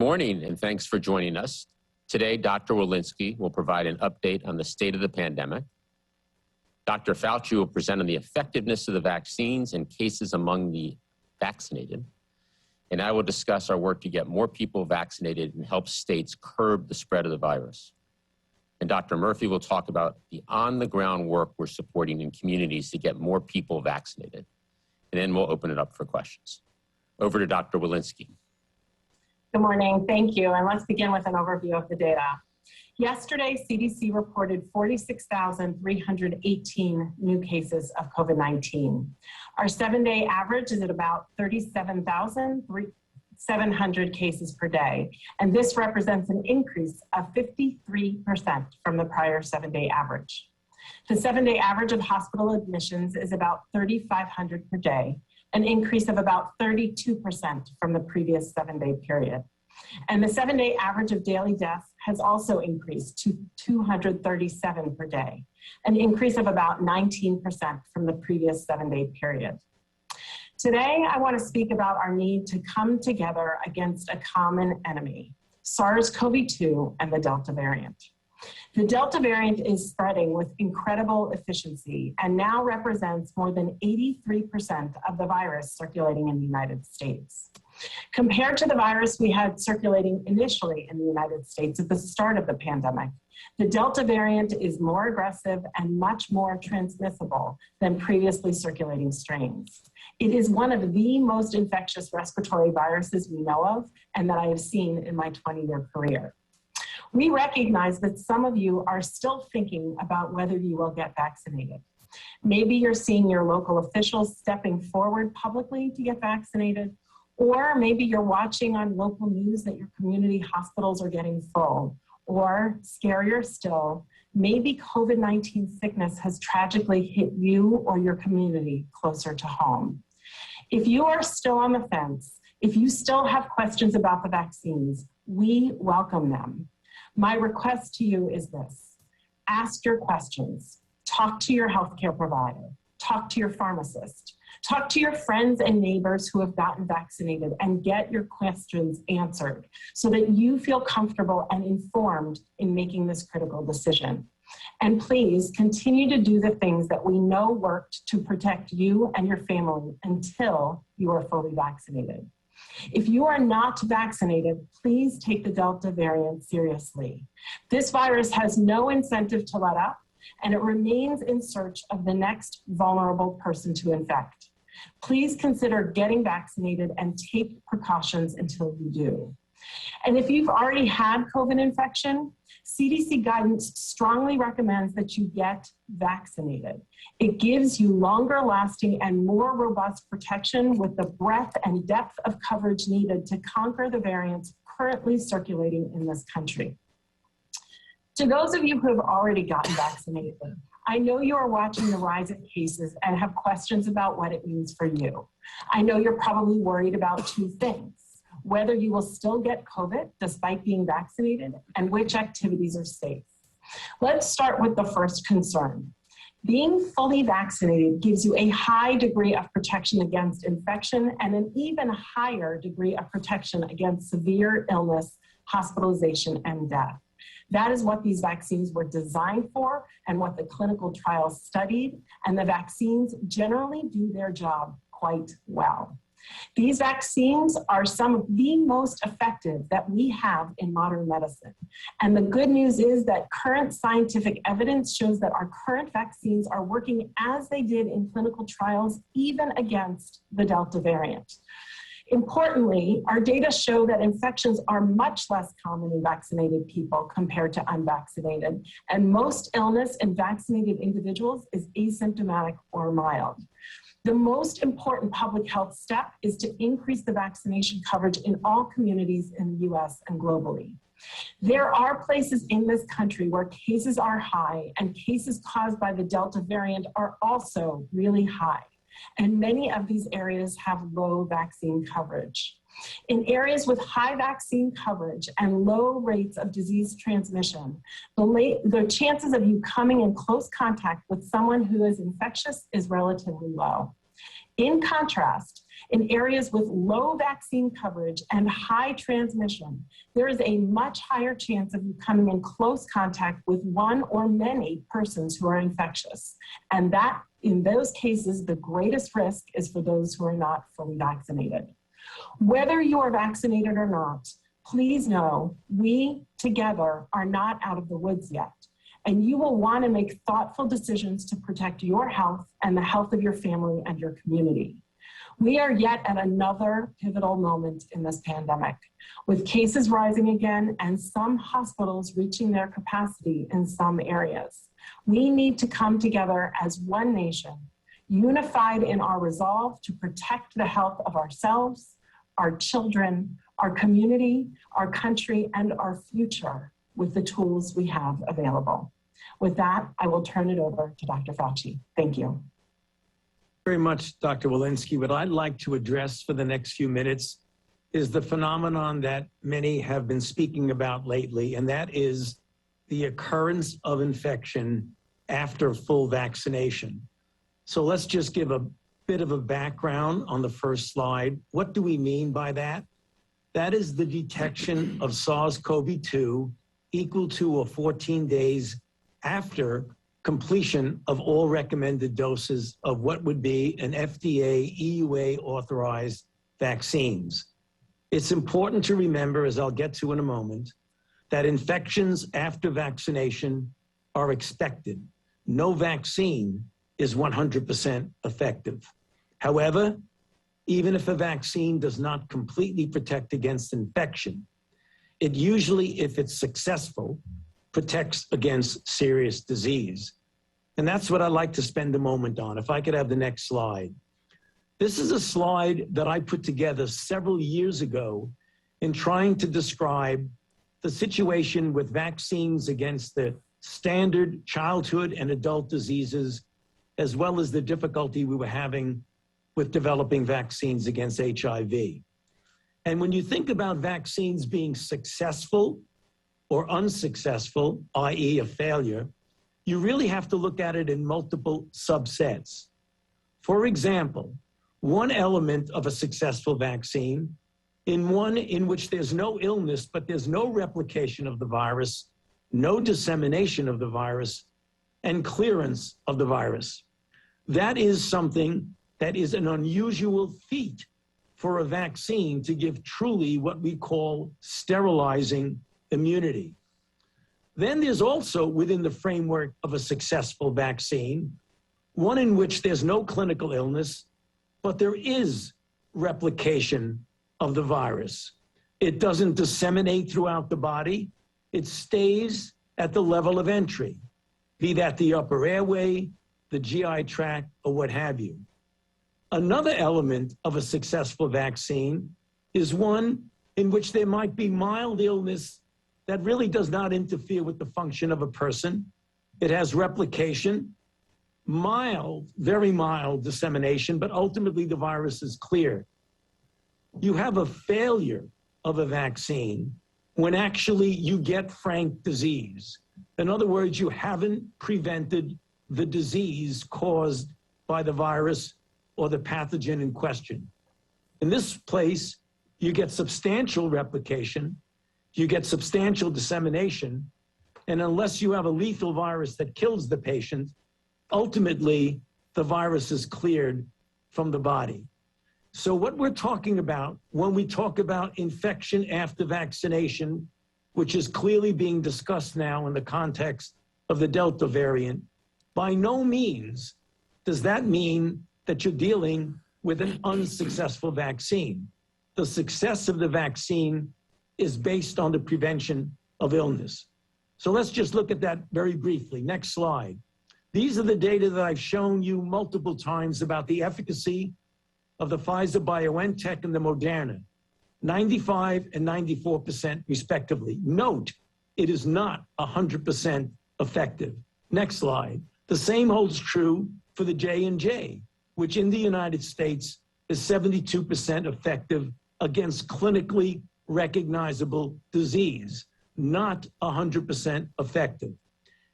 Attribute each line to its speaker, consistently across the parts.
Speaker 1: Morning, and thanks for joining us. Today, Dr. Walensky will provide an update on the state of the pandemic. Dr. Fauci will present on the effectiveness of the vaccines and cases among the vaccinated. And I will discuss our work to get more people vaccinated and help states curb the spread of the virus. And Dr. Murphy will talk about the on-the-ground work we're supporting in communities to get more people vaccinated. And then we'll open it up for questions. Over to Dr. Walensky.
Speaker 2: Good morning, thank you. And let's begin with an overview of the data. Yesterday, CDC reported 46,318 new cases of COVID-19. Our 7-day average is at about 37,700 cases per day. And this represents an increase of 53% from the prior 7-day average. The 7-day average of hospital admissions is about 3,500 per day, an increase of about 32% from the previous 7-day period. And the 7-day average of daily deaths has also increased to 237 per day, an increase of about 19% from the previous 7-day period. Today, I want to speak about our need to come together against a common enemy, SARS-CoV-2 and the Delta variant. The Delta variant is spreading with incredible efficiency and now represents more than 83% of the virus circulating in the United States. Compared to the virus we had circulating initially in the United States at the start of the pandemic, the Delta variant is more aggressive and much more transmissible than previously circulating strains. It is one of the most infectious respiratory viruses we know of and that I have seen in my 20-year career. We recognize that some of you are still thinking about whether you will get vaccinated. Maybe you're seeing your local officials stepping forward publicly to get vaccinated, or maybe you're watching on local news that your community hospitals are getting full, or scarier still, maybe COVID-19 sickness has tragically hit you or your community closer to home. If you are still on the fence, if you still have questions about the vaccines, we welcome them. My request to you is this: ask your questions, talk to your healthcare provider, talk to your pharmacist, talk to your friends and neighbors who have gotten vaccinated and get your questions answered so that you feel comfortable and informed in making this critical decision. And please continue to do the things that we know worked to protect you and your family until you are fully vaccinated. If you are not vaccinated, please take the Delta variant seriously. This virus has no incentive to let up, and it remains in search of the next vulnerable person to infect. Please consider getting vaccinated and take precautions until you do. And if you've already had COVID infection, CDC guidance strongly recommends that you get vaccinated. It gives you longer lasting and more robust protection with the breadth and depth of coverage needed to conquer the variants currently circulating in this country. To those of you who have already gotten vaccinated, I know you are watching the rise in cases and have questions about what it means for you. I know you're probably worried about two things: whether you will still get COVID despite being vaccinated, and which activities are safe. Let's start with the first concern. Being fully vaccinated gives you a high degree of protection against infection and an even higher degree of protection against severe illness, hospitalization, and death. That is what these vaccines were designed for and what the clinical trials studied, and the vaccines generally do their job quite well. These vaccines are some of the most effective that we have in modern medicine. And the good news is that current scientific evidence shows that our current vaccines are working as they did in clinical trials, even against the Delta variant. Importantly, our data show that infections are much less common in vaccinated people compared to unvaccinated, and most illness in vaccinated individuals is asymptomatic or mild. The most important public health step is to increase the vaccination coverage in all communities in the US and globally. There are places in this country where cases are high and cases caused by the Delta variant are also really high. And many of these areas have low vaccine coverage. In areas with high vaccine coverage and low rates of disease transmission, the chances of you coming in close contact with someone who is infectious is relatively low. In contrast, In areas with low vaccine coverage and high transmission, there is a much higher chance of you coming in close contact with one or many persons who are infectious. And that, in those cases, the greatest risk is for those who are not fully vaccinated. Whether you are vaccinated or not, please know we together are not out of the woods yet. And you will want to make thoughtful decisions to protect your health and the health of your family and your community. We are yet at another pivotal moment in this pandemic, with cases rising again and some hospitals reaching their capacity in some areas. We need to come together as one nation, unified in our resolve to protect the health of ourselves, our children, our community, our country, and our future with the tools we have available. With that, I will turn it over to Dr. Fauci. Thank you.
Speaker 3: Very much, Dr. Walensky. What I'd like to address for the next few minutes is the phenomenon that many have been speaking about lately, and that is the occurrence of infection after full vaccination. So let's just give a bit of a background on the first slide. What do we mean by that? That is the detection of SARS-CoV-2 equal to or 14 days after completion of all recommended doses of what would be an FDA, EUA authorized vaccines. It's important to remember, as I'll get to in a moment, that infections after vaccination are expected. No vaccine is 100% effective. However, even if a vaccine does not completely protect against infection, it usually, if it's successful, protects against serious disease. And that's what I'd like to spend a moment on. If I could have the next slide. This is a slide that I put together several years ago in trying to describe the situation with vaccines against the standard childhood and adult diseases, as well as the difficulty we were having with developing vaccines against HIV. And when you think about vaccines being successful or unsuccessful, i.e. a failure, you really have to look at it in multiple subsets. For example, one element of a successful vaccine, in one in which there's no illness, but there's no replication of the virus, no dissemination of the virus, and clearance of the virus. That is something that is an unusual feat for a vaccine to give truly what we call sterilizing immunity. Then there's also, within the framework of a successful vaccine, one in which there's no clinical illness, but there is replication of the virus. It doesn't disseminate throughout the body. It stays at the level of entry, be that the upper airway, the GI tract, or what have you. Another element of a successful vaccine is one in which there might be mild illness that really does not interfere with the function of a person. It has replication, mild, very mild dissemination, but ultimately the virus is cleared. You have a failure of a vaccine when actually you get frank disease. In other words, you haven't prevented the disease caused by the virus or the pathogen in question. In this place, you get substantial replication, you get substantial dissemination, and unless you have a lethal virus that kills the patient, ultimately the virus is cleared from the body. So what we're talking about when we talk about infection after vaccination, which is clearly being discussed now in the context of the Delta variant, by no means does that mean that you're dealing with an unsuccessful vaccine. The success of the vaccine is based on the prevention of illness. So let's just look at that very briefly. Next slide. These are the data that I've shown you multiple times about the efficacy of the Pfizer-BioNTech and the Moderna, 95 and 94% respectively. Note, it is not 100% effective. Next slide. The same holds true for the J&J, which in the United States is 72% effective against clinically recognizable disease, not 100% effective.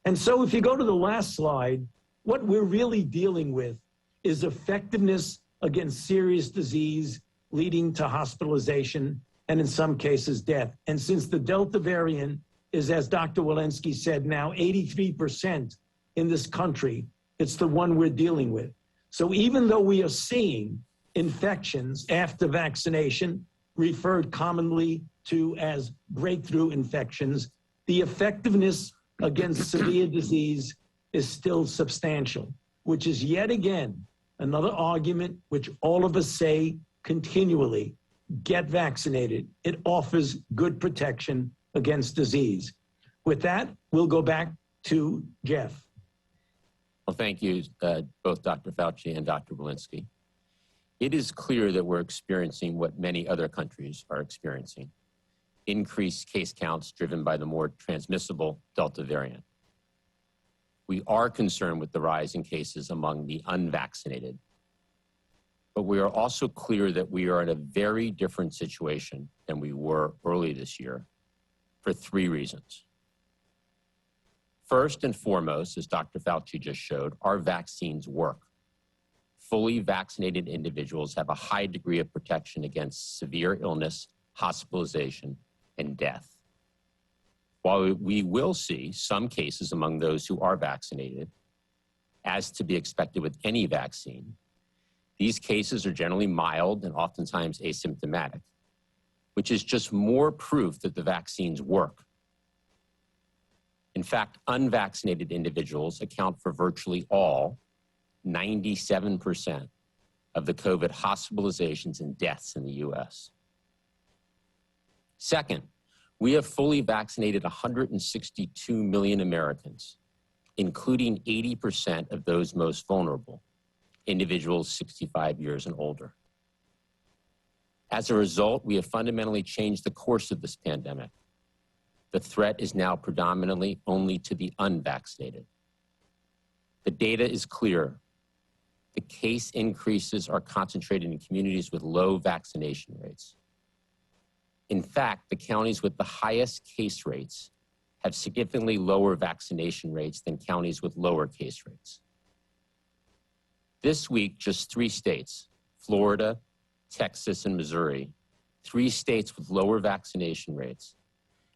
Speaker 3: And so if you go to the last slide, what we're really dealing with is effectiveness against serious disease leading to hospitalization and in some cases death. And since the Delta variant is, as Dr. Walensky said, now 83% in this country, it's the one we're dealing with. So even though we are seeing infections after vaccination, referred commonly to as breakthrough infections, the effectiveness against severe disease is still substantial, which is yet again another argument which all of us say continually: get vaccinated. It offers good protection against disease. With that, we'll go back to Jeff.
Speaker 1: Well, thank you, both Dr. Fauci and Dr. Walensky. It is clear that we're experiencing what many other countries are experiencing: increased case counts driven by the more transmissible Delta variant. We are concerned with the rise in cases among the unvaccinated, but we are also clear that we are in a very different situation than we were early this year for three reasons. First and foremost, as Dr. Fauci just showed, our vaccines work. Fully vaccinated individuals have a high degree of protection against severe illness, hospitalization, and death. While we will see some cases among those who are vaccinated, as to be expected with any vaccine, these cases are generally mild and oftentimes asymptomatic, which is just more proof that the vaccines work. In fact, unvaccinated individuals account for virtually all, 97%, of the COVID hospitalizations and deaths in the US. Second, we have fully vaccinated 162 million Americans, including 80% of those most vulnerable, individuals 65 years and older. As a result, we have fundamentally changed the course of this pandemic. The threat is now predominantly only to the unvaccinated. The data is clear. The case increases are concentrated in communities with low vaccination rates. In fact, the counties with the highest case rates have significantly lower vaccination rates than counties with lower case rates. This week, just 3 states, Florida, Texas, and Missouri, 3 states with lower vaccination rates,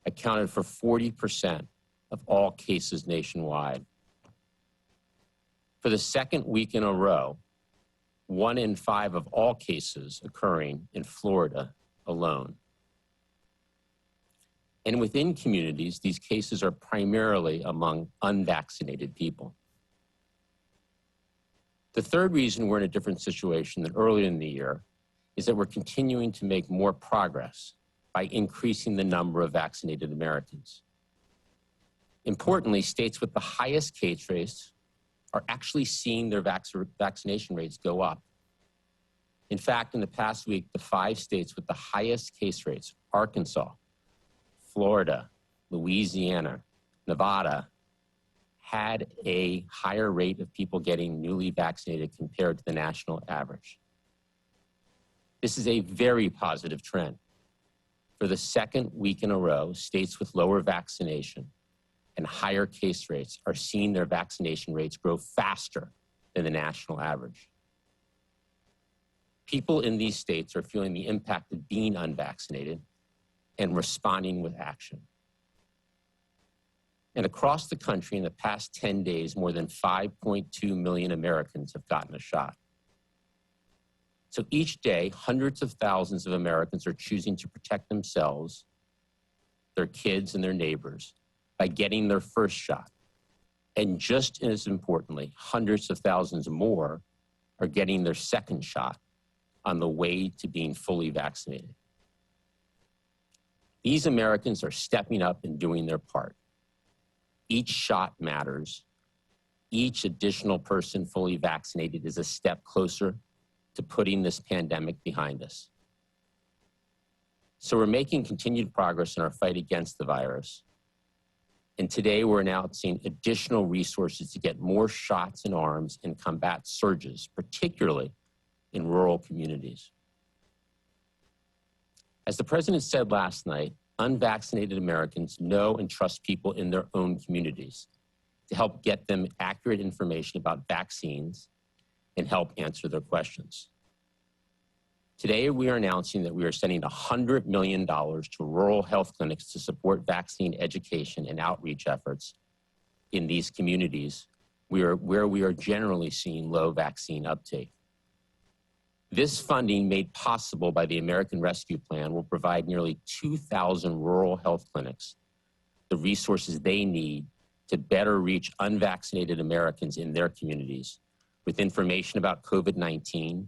Speaker 1: accounted for 40% of all cases nationwide. For the second week in a row, 1 in 5 of all cases occurring in Florida alone. And within communities, these cases are primarily among unvaccinated people. The third reason we're in a different situation than earlier in the year is that we're continuing to make more progress by increasing the number of vaccinated Americans. Importantly, states with the highest case rates are actually seeing their vaccination rates go up. In fact, in the past week, the 5 states with the highest case rates, Arkansas, Florida, Louisiana, Nevada, had a higher rate of people getting newly vaccinated compared to the national average. This is a very positive trend. For the second week in a row, states with lower vaccination and higher case rates are seeing their vaccination rates grow faster than the national average. People in these states are feeling the impact of being unvaccinated and responding with action. And across the country in the past 10 days, more than 5.2 million Americans have gotten a shot. So each day, hundreds of thousands of Americans are choosing to protect themselves, their kids, and their neighbors by getting their first shot. And just as importantly, hundreds of thousands more are getting their second shot on the way to being fully vaccinated. These Americans are stepping up and doing their part. Each shot matters. Each additional person fully vaccinated is a step closer to putting this pandemic behind us. So we're making continued progress in our fight against the virus. And today we're announcing additional resources to get more shots in arms and combat surges, particularly in rural communities. As the president said last night, unvaccinated Americans know and trust people in their own communities to help get them accurate information about vaccines and help answer their questions. Today, we are announcing that we are sending $100 million to rural health clinics to support vaccine education and outreach efforts in these communities where we are generally seeing low vaccine uptake. This funding, made possible by the American Rescue Plan, will provide nearly 2,000 rural health clinics the resources they need to better reach unvaccinated Americans in their communities with information about COVID-19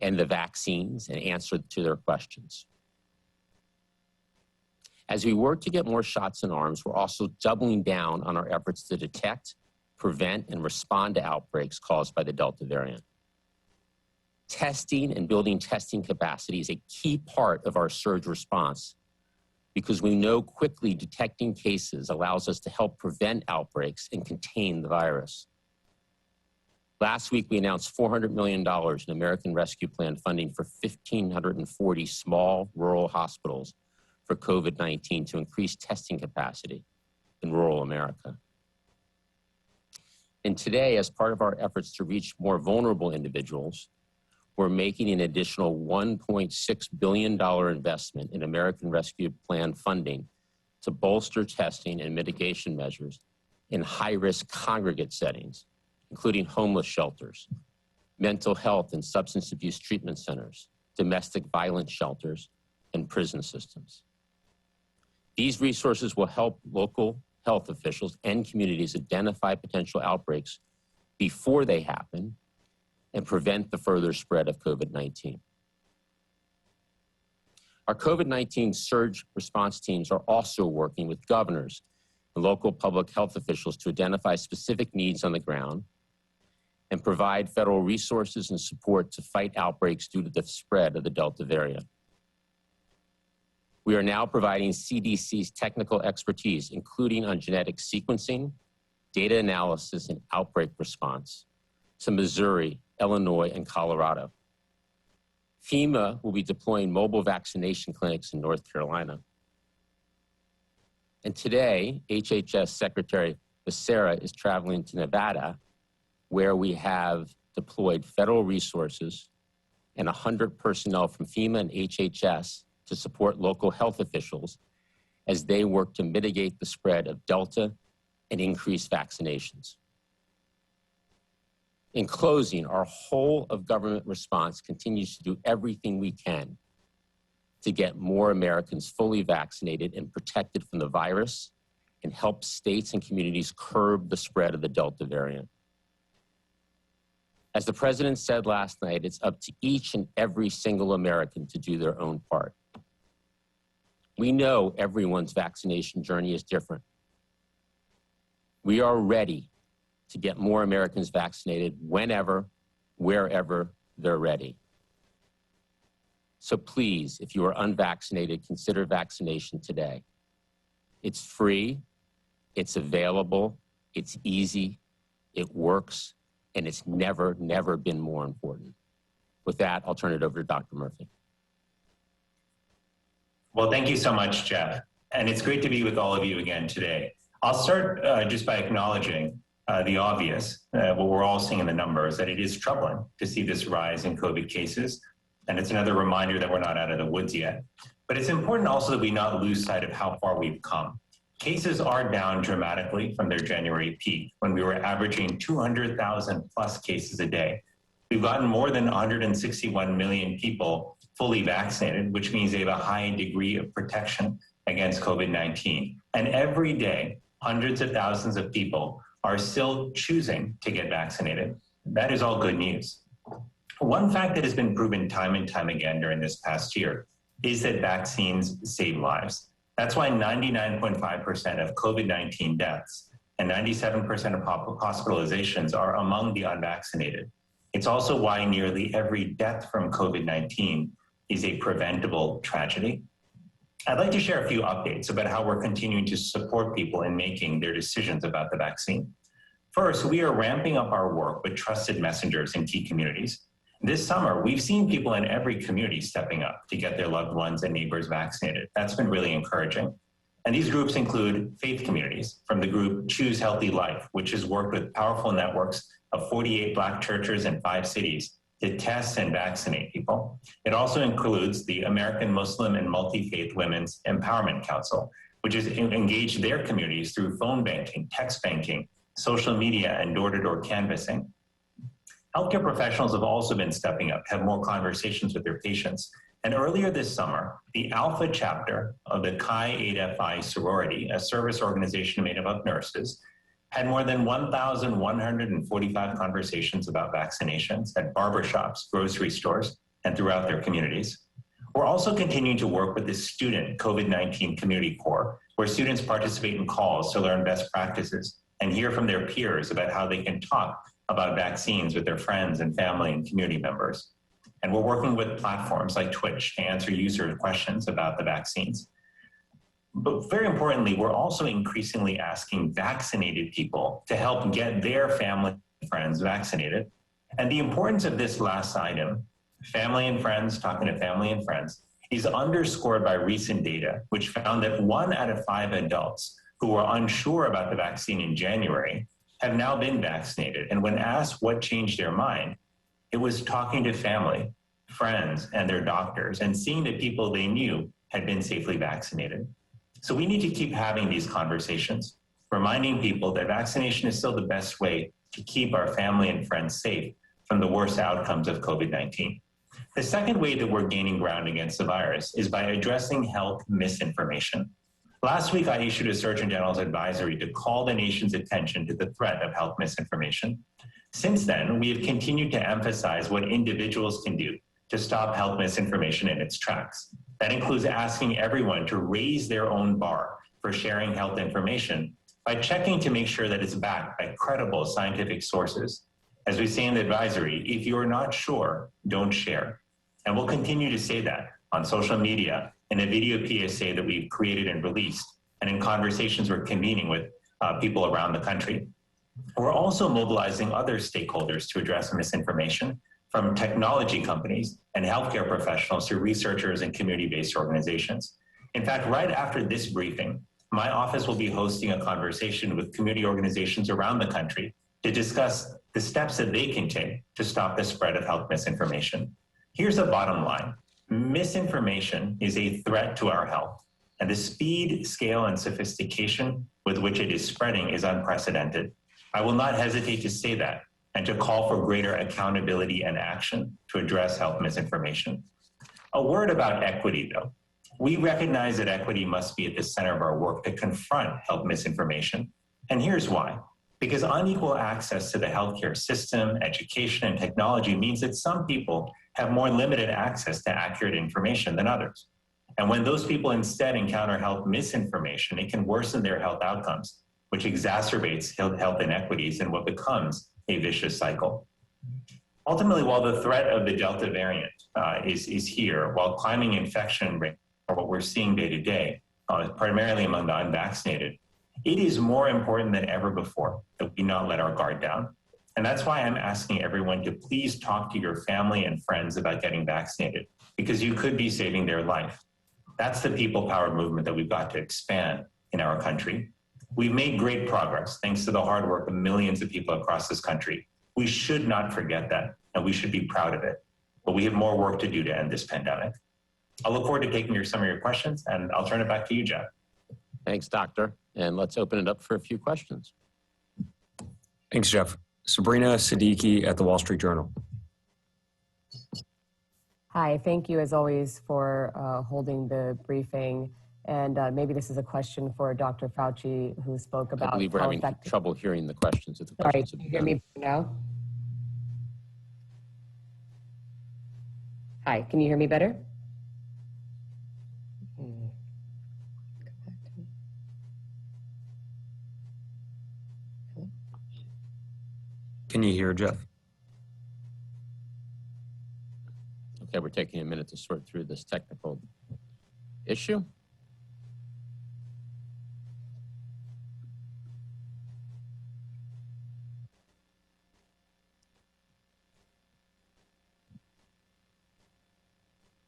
Speaker 1: and the vaccines and answer to their questions. As we work to get more shots in arms, we're also doubling down on our efforts to detect, prevent, and respond to outbreaks caused by the Delta variant. Testing and building testing capacity is a key part of our surge response because we know quickly detecting cases allows us to help prevent outbreaks and contain the virus. Last week, we announced $400 million in American Rescue Plan funding for 1,540 small rural hospitals for COVID-19 to increase testing capacity in rural America. And today, as part of our efforts to reach more vulnerable individuals, we're making an additional $1.6 billion investment in American Rescue Plan funding to bolster testing and mitigation measures in high-risk congregate settings, including homeless shelters, mental health and substance abuse treatment centers, domestic violence shelters, and prison systems. These resources will help local health officials and communities identify potential outbreaks before they happen and prevent the further spread of COVID-19. Our COVID-19 surge response teams are also working with governors and local public health officials to identify specific needs on the ground and provide federal resources and support to fight outbreaks due to the spread of the Delta variant. We are now providing CDC's technical expertise, including on genetic sequencing, data analysis, and outbreak response to Missouri, Illinois, and Colorado. FEMA will be deploying mobile vaccination clinics in North Carolina. And today, HHS Secretary Becerra is traveling to Nevada, where we have deployed federal resources and 100 personnel from FEMA and HHS to support local health officials as they work to mitigate the spread of Delta and increase vaccinations. In closing, our whole of government response continues to do everything we can to get more Americans fully vaccinated and protected from the virus and help states and communities curb the spread of the Delta variant. As the president said last night, it's up to each and every single American to do their own part. We know everyone's vaccination journey is different. We are ready to get more Americans vaccinated whenever, wherever they're ready. So please, if you are unvaccinated, consider vaccination today. It's free, it's available, it's easy, it works, and it's never been more important. With that, I'll turn it over to Dr. Murphy.
Speaker 4: Well, thank you so much, Jeff. And it's great to be with all of you again today. I'll start just by acknowledging the obvious, what we're all seeing in the numbers, that it is troubling to see this rise in COVID cases. And it's another reminder that we're not out of the woods yet. But it's important also that we not lose sight of how far we've come. Cases are down dramatically from their January peak, when we were averaging 200,000 plus cases a day. We've gotten more than 161 million people fully vaccinated, which means they have a high degree of protection against COVID-19. And every day, hundreds of thousands of people are still choosing to get vaccinated. That is all good news. One fact that has been proven time and time again during this past year is that vaccines save lives. That's why 99.5% of COVID-19 deaths and 97% of hospitalizations are among the unvaccinated. It's also why nearly every death from COVID-19 is a preventable tragedy. I'd like to share a few updates about how we're continuing to support people in making their decisions about the vaccine. First, we are ramping up our work with trusted messengers in key communities. This summer, we've seen people in every community stepping up to get their loved ones and neighbors vaccinated. That's been really encouraging. And these groups include faith communities from the group Choose Healthy Life, which has worked with powerful networks of 48 Black churches in 5 cities to test and vaccinate people. It also includes the American Muslim and Multi-Faith Women's Empowerment Council, which has engaged their communities through phone banking, text banking, social media, and door-to-door canvassing. Healthcare professionals have also been stepping up, have more conversations with their patients. And earlier this summer, the Alpha chapter of the Chi Eta Phi sorority, a service organization made up of nurses, had more than 1,145 conversations about vaccinations at barbershops, grocery stores, and throughout their communities. We're also continuing to work with the student COVID-19 community core, where students participate in calls to learn best practices and hear from their peers about how they can talk about vaccines with their friends and family and community members. And we're working with platforms like Twitch to answer user questions about the vaccines. But very importantly, we're also increasingly asking vaccinated people to help get their family and friends vaccinated. And the importance of this last item, family and friends, talking to family and friends, is underscored by recent data, which found that 1 out of 5 adults who were unsure about the vaccine in January have now been vaccinated. And when asked what changed their mind, it was talking to family, friends, and their doctors, and seeing that people they knew had been safely vaccinated. So we need to keep having these conversations, reminding people that vaccination is still the best way to keep our family and friends safe from the worst outcomes of COVID-19. The second way that we're gaining ground against the virus is by addressing health misinformation. Last week, I issued a Surgeon General's advisory to call the nation's attention to the threat of health misinformation. Since then, we have continued to emphasize what individuals can do to stop health misinformation in its tracks. That includes asking everyone to raise their own bar for sharing health information by checking to make sure that it's backed by credible scientific sources. As we say in the advisory, if you're not sure, don't share. And we'll continue to say that on social media, in a video PSA that we've created and released, and in conversations we're convening with people around the country. We're also mobilizing other stakeholders to address misinformation, from technology companies and healthcare professionals to researchers and community-based organizations. In fact, right after this briefing, my office will be hosting a conversation with community organizations around the country to discuss the steps that they can take to stop the spread of health misinformation. Here's the bottom line. Misinformation is a threat to our health, and the speed, scale, and sophistication with which it is spreading is unprecedented. I will not hesitate to say that and to call for greater accountability and action to address health misinformation. A word about equity, though. We recognize that equity must be at the center of our work to confront health misinformation. And here's why. Because unequal access to the healthcare system, education, and technology means that some people have more limited access to accurate information than others. And when those people instead encounter health misinformation, it can worsen their health outcomes, which exacerbates health inequities in what becomes a vicious cycle. Ultimately, while the threat of the Delta variant is here, while climbing infection rate, or what we're seeing day to day, primarily among the unvaccinated, it is more important than ever before that we not let our guard down. And that's why I'm asking everyone to please talk to your family and friends about getting vaccinated, because you could be saving their life. That's the people-powered movement that we've got to expand in our country. We've made great progress thanks to the hard work of millions of people across this country. We should not forget that, and we should be proud of it. But we have more work to do to end this pandemic. I'll look forward to taking some of your questions, and I'll turn it back to you, Jeff.
Speaker 1: Thanks, Doctor. And let's open it up for a few questions.
Speaker 5: Thanks, Jeff. Sabrina Siddiqui at the Wall Street Journal.
Speaker 6: Hi, thank you as always for holding the briefing. And maybe this is a question for Dr. Fauci, who spoke about—
Speaker 1: I believe we're having trouble hearing the questions.
Speaker 6: Sorry, can you hear me now? Hi, can you hear me better?
Speaker 5: Can you hear Jeff?
Speaker 1: Okay, we're taking a minute to sort through this technical issue.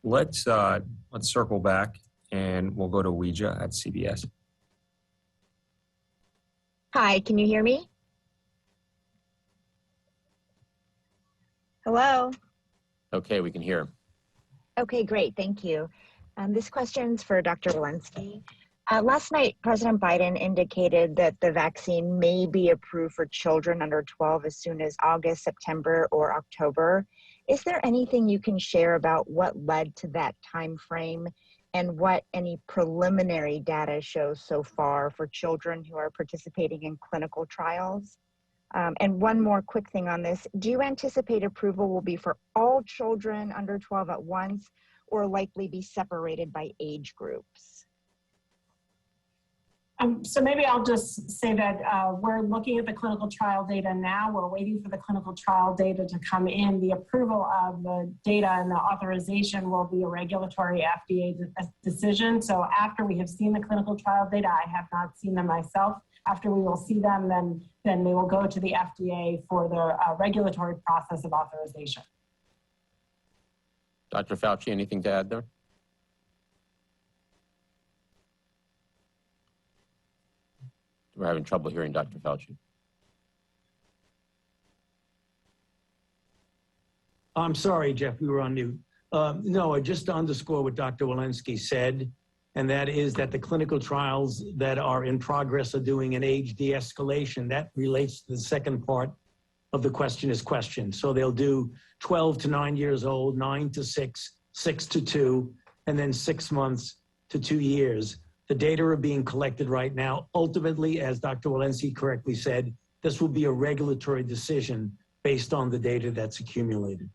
Speaker 5: Let's circle back and we'll go to Weise at CBS.
Speaker 7: Hi, can you hear me? Hello?
Speaker 1: Okay, we can hear.
Speaker 7: Okay, great. Thank you. This question's for Dr. Walensky. Last night, President Biden indicated that the vaccine may be approved for children under 12 as soon as August, September, or October. Is there anything you can share about what led to that time frame and what any preliminary data shows so far for children who are participating in clinical trials? And one more quick thing on this. Do you anticipate approval will be for all children under 12 at once or likely be separated by age groups?
Speaker 2: So maybe I'll just say that we're looking at the clinical trial data now. We're waiting for the clinical trial data to come in. The approval of the data and the authorization will be a regulatory FDA decision. So after we have seen the clinical trial data, I have not seen them myself. After we will see them, then they will go to the FDA for the regulatory process of authorization.
Speaker 1: Dr. Fauci, anything to add there? We're having trouble hearing Dr. Fauci.
Speaker 3: I'm sorry, Jeff, we were on mute. No, just to underscore what Dr. Walensky said, and that is that the clinical trials that are in progress are doing an age de-escalation. That relates to the second part of the question is question. So they'll do 12 to 9 years old, 9 to 6, 6 to 2, and then 6 months to 2 years. The data are being collected right now. Ultimately, as Dr. Walensky correctly said, this will be a regulatory decision based on the data that's accumulated.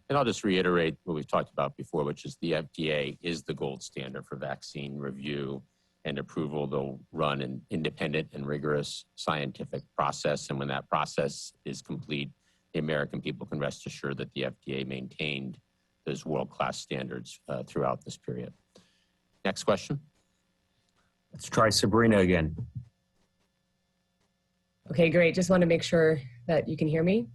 Speaker 1: And I'll just reiterate what we've talked about before, which is the FDA is the gold standard for vaccine review and approval. They'll run an independent and rigorous scientific process. And when that process is complete, the American people can rest assured that the FDA maintained those world-class standards throughout this period. Next question.
Speaker 5: Let's try Sabrina again.
Speaker 6: Okay, great. Just want to make sure that you can hear me.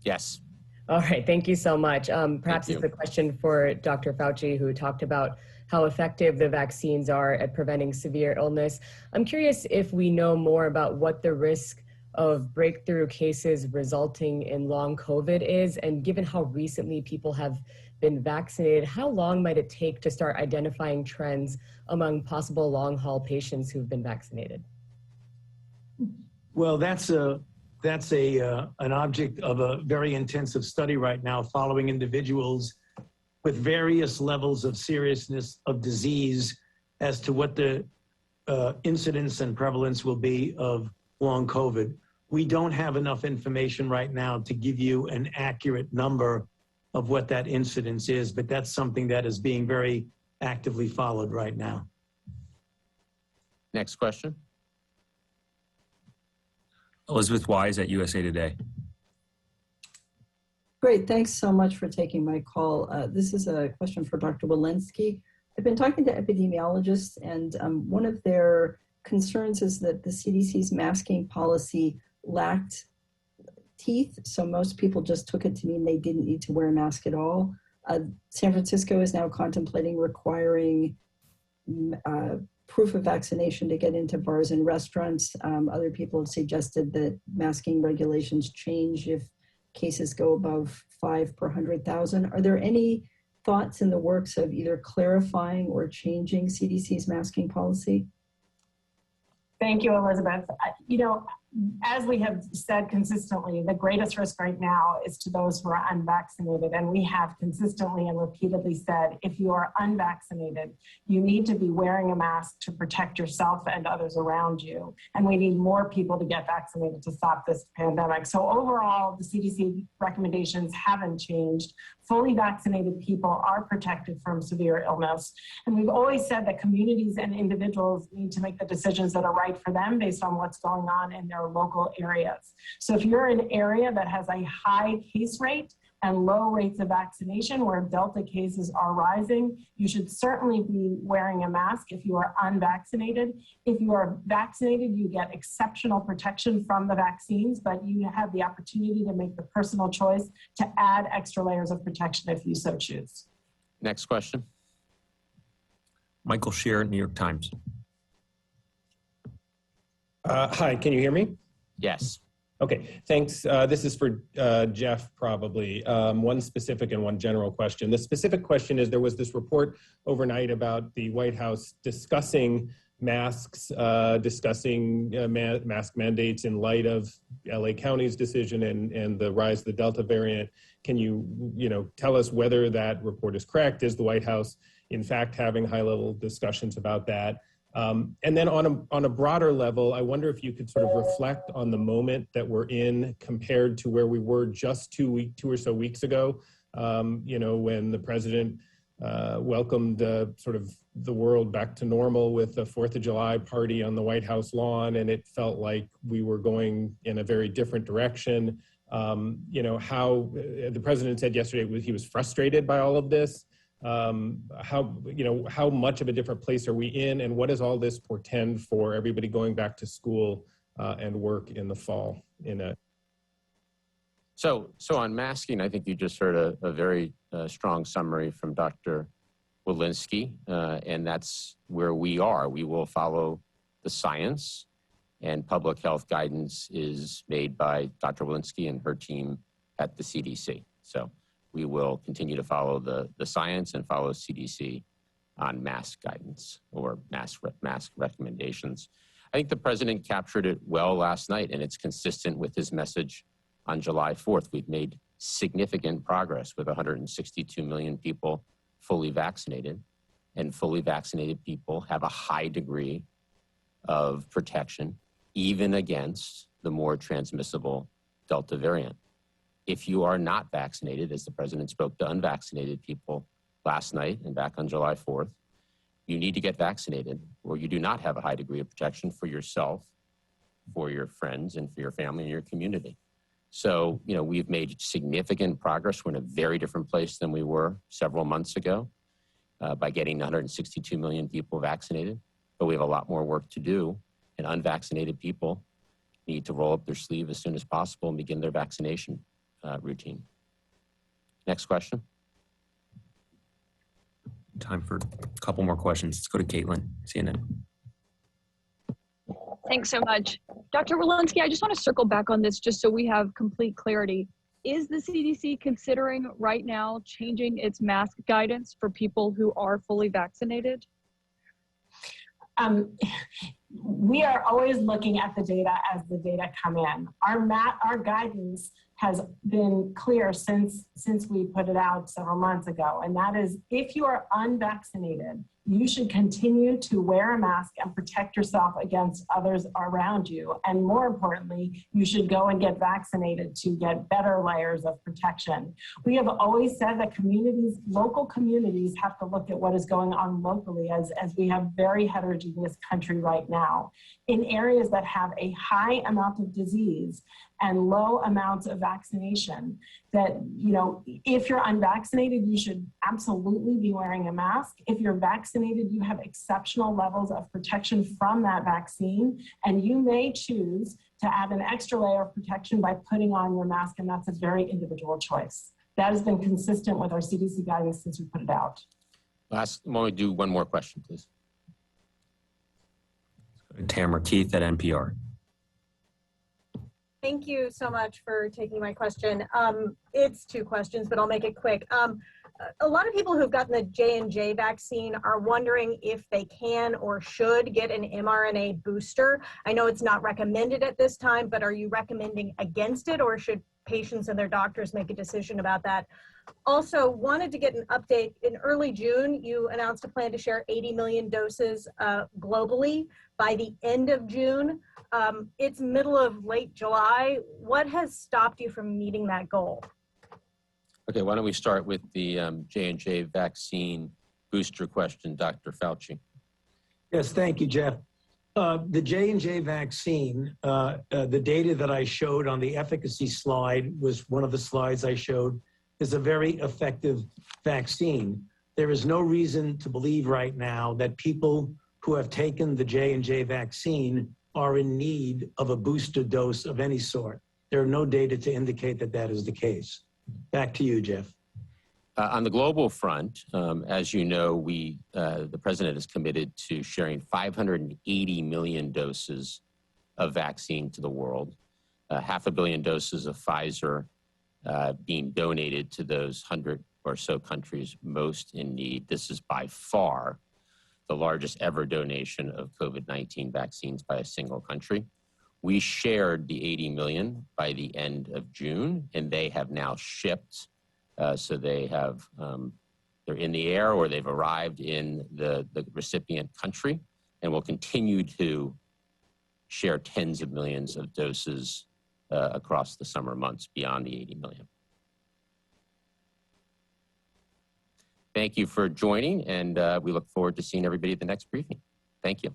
Speaker 1: Yes.
Speaker 6: All right, thank you so much. Perhaps it's a question for Dr. Fauci, who talked about how effective the vaccines are at preventing severe illness. I'm curious if we know more about what the risk of breakthrough cases resulting in long COVID is, and given how recently people have been vaccinated, how long might it take to start identifying trends among possible long-haul patients who've been vaccinated?
Speaker 3: Well, that's an object of a very intensive study right now, following individuals with various levels of seriousness of disease as to what the incidence and prevalence will be of long COVID. We don't have enough information right now to give you an accurate number of what that incidence is, but that's something that is being very actively followed right now.
Speaker 1: Next question.
Speaker 5: Elizabeth Weise at USA Today.
Speaker 8: Great, thanks so much for taking my call. This is a question for Dr. Walensky. I've been talking to epidemiologists, and one of their concerns is that the CDC's masking policy lacked teeth, so most people just took it to mean they didn't need to wear a mask at all. San Francisco is now contemplating requiring proof of vaccination to get into bars and restaurants. Other people have suggested that masking regulations change if cases go above 5 per 100,000. Are there any thoughts in the works of either clarifying or changing CDC's masking policy?
Speaker 2: Thank you, Elizabeth. You know, as we have said consistently, the greatest risk right now is to those who are unvaccinated. And we have consistently and repeatedly said, if you are unvaccinated, you need to be wearing a mask to protect yourself and others around you. And we need more people to get vaccinated to stop this pandemic. So overall, the CDC recommendations haven't changed. Fully vaccinated people are protected from severe illness. And we've always said that communities and individuals need to make the decisions that are right for them based on what's going on in their local areas. So if you're in an area that has a high case rate and low rates of vaccination where Delta cases are rising, you should certainly be wearing a mask if you are unvaccinated. If you are vaccinated, you get exceptional protection from the vaccines, but you have the opportunity to make the personal choice to add extra layers of protection if you so choose.
Speaker 1: Next question.
Speaker 5: Michael Shear, New York Times.
Speaker 9: Hi, can you hear me?
Speaker 1: Yes.
Speaker 9: Okay, thanks. This is for Jeff, probably. One specific and one general question. The specific question is, there was this report overnight about the White House discussing masks, discussing mask mandates in light of LA County's decision and the rise of the Delta variant. Can you tell us whether that report is correct? Is the White House, in fact, having high-level discussions about that? And then on a broader level, I wonder if you could sort of reflect on the moment that we're in compared to where we were just two or so weeks ago, when the president welcomed sort of the world back to normal with the 4th of July party on the White House lawn, and it felt like we were going in a very different direction. How the president said yesterday he was frustrated by all of this. How much of a different place are we in, and what does all this portend for everybody going back to school and work in the fall?
Speaker 1: So on masking, I think you just heard a very strong summary from Dr. Walensky, and that's where we are. We will follow the science, and public health guidance is made by Dr. Walensky and her team at the CDC. So we will continue to follow the science and follow CDC on mask guidance or mask recommendations. I think the president captured it well last night, and it's consistent with his message on July 4th. We've made significant progress with 162 million people fully vaccinated, and fully vaccinated people have a high degree of protection, even against the more transmissible Delta variant. If you are not vaccinated, as the president spoke to unvaccinated people last night and back on July 4th, you need to get vaccinated, or you do not have a high degree of protection for yourself, for your friends, and for your family and your community. So, we've made significant progress. We're in a very different place than we were several months ago by getting 162 million people vaccinated, but we have a lot more work to do, and unvaccinated people need to roll up their sleeve as soon as possible and begin their vaccination routine. Next question.
Speaker 5: Time for a couple more questions. Let's go to Caitlin, CNN.
Speaker 10: Thanks so much. Dr. Walensky, I just want to circle back on this just so we have complete clarity. Is the CDC considering right now changing its mask guidance for people who are fully vaccinated?
Speaker 2: We are always looking at the data as the data come in. Our guidance has been clear since we put it out several months ago, and that is, if you are unvaccinated, you should continue to wear a mask and protect yourself against others around you. And more importantly, you should go and get vaccinated to get better layers of protection. We have always said that local communities have to look at what is going on locally, as we have very heterogeneous country right now. In areas that have a high amount of disease and low amounts of vaccination, that, if you're unvaccinated, you should absolutely be wearing a mask. If you're vaccinated, you have exceptional levels of protection from that vaccine, and you may choose to add an extra layer of protection by putting on your mask, and that's a very individual choice. That has been consistent with our CDC guidance since we put it out.
Speaker 1: Why don't we do one more question, please?
Speaker 5: Tamara Keith at NPR.
Speaker 11: Thank you so much for taking my question. It's two questions, but I'll make it quick. A lot of people who've gotten the J&J vaccine are wondering if they can or should get an mRNA booster. I know it's not recommended at this time, but are you recommending against it, or should patients and their doctors make a decision about that? Also, wanted to get an update. In early June, you announced a plan to share 80 million doses globally by the end of June. It's middle of late July. What has stopped you from meeting that goal?
Speaker 1: Okay, why don't we start with the J&J vaccine booster question, Dr. Fauci.
Speaker 3: Yes, thank you, Jeff. The J&J vaccine, the data that I showed on the efficacy slide was one of the slides I showed, is a very effective vaccine. There is no reason to believe right now that people who have taken the J&J vaccine are in need of a booster dose of any sort. There are no data to indicate that that is the case. Back to you, Jeff.
Speaker 1: On the global front, as you know, the president is committed to sharing 580 million doses of vaccine to the world. 500 million doses of Pfizer being donated to those 100 or so countries most in need. This is by far the largest ever donation of COVID-19 vaccines by a single country. We shared the 80 million by the end of June, and they have now shipped. So they have, they're in the air or they've arrived in the recipient country, and will continue to share tens of millions of doses across the summer months beyond the 80 million. Thank you for joining, and we look forward to seeing everybody at the next briefing. Thank you.